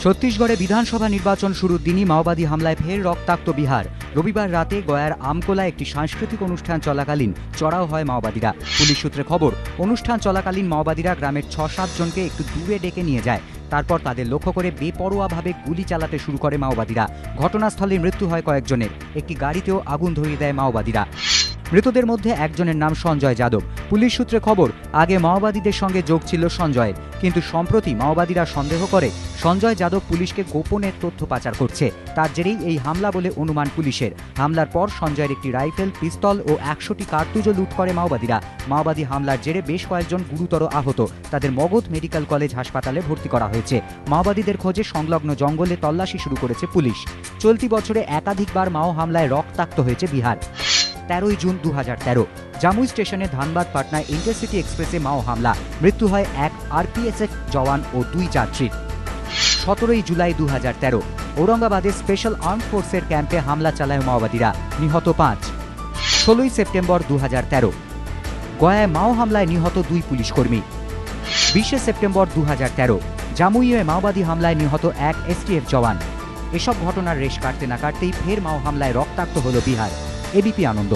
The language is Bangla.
ছত্তিশগড়ে বিধানসভা নির্বাচন শুরুর দিনই মাওবাদী হামলায় ফের রক্তাক্ত বিহার। রবিবার রাতে গয়ার আমকোলায় একটি সাংস্কৃতিক অনুষ্ঠান চলাকালীন চড়াও হয় মাওবাদীরা। পুলিশ সূত্রে খবর, অনুষ্ঠান চলাকালীন মাওবাদীরা গ্রামের ৬-৭ জনকে একটু দূরে ডেকে নিয়ে যায়। তারপর তাদের লক্ষ্য করে বেপরোয়াভাবে গুলি চালাতে শুরু করে মাওবাদীরা। ঘটনাস্থলে মৃত্যু হয় কয়েকজনের। একটি গাড়িতেও আগুন ধরিয়ে দেয় মাওবাদীরা। মৃতদের মধ্যে একজনের নাম সঞ্জয় যাদব। পুলিশ সূত্রে খবর, আগে মাওবাদীদের সঙ্গে যোগ ছিল সঞ্জয়ের, কিন্তু সম্প্রতি মাওবাদীরা সন্দেহ করে সঞ্জয় যাদব পুলিশকে গোপনে তথ্য পাচার করছে। তার জেরেই এই হামলা বলে অনুমান পুলিশের। হামলার পর সঞ্জয়ের একটি রাইফেল, পিস্তল ও ১০০টি কার্তুজও লুট করে মাওবাদীরা। মাওবাদী হামলার জেরে বেশ কয়েকজন গুরুতর আহত। তাদের মগধ মেডিকেল কলেজ হাসপাতালে ভর্তি করা হয়েছে। মাওবাদীদের খোঁজে সংলগ্ন জঙ্গলে তল্লাশি শুরু করেছে পুলিশ। চলতি বছরে একাধিকবার মাও হামলায় রক্তাক্ত হয়েছে বিহার। ১৩ জুন ২০১৩ জামুই স্টেশনে ধানবাদ পাটনায় ইন্টারসিটি এক্সপ্রেসে মাও হামলা। মৃত্যু হয় এক আরপিএসএফ জওয়ান ও ২ যাত্রীর। ১৭ জুলাই ২০১৩ ঔরঙ্গাবাদে স্পেশাল আর্ম ফোর্সের ক্যাম্পে হামলা চালায় মাওবাদীরা। নিহত ৫। ১৬ সেপ্টেম্বর ২০১৩ গয়ায় মাও হামলায় নিহত ২ পুলিশকর্মী। ২০ সেপ্টেম্বর ২০১৩ জামুইয়ে মাওবাদী হামলায় নিহত এক এসটিএফ জওয়ান। এসব ঘটনার রেশ কাটতে না কাটতেই ফের মাও হামলায় রক্তাক্ত হল বিহার। এবিপি আনন্দ।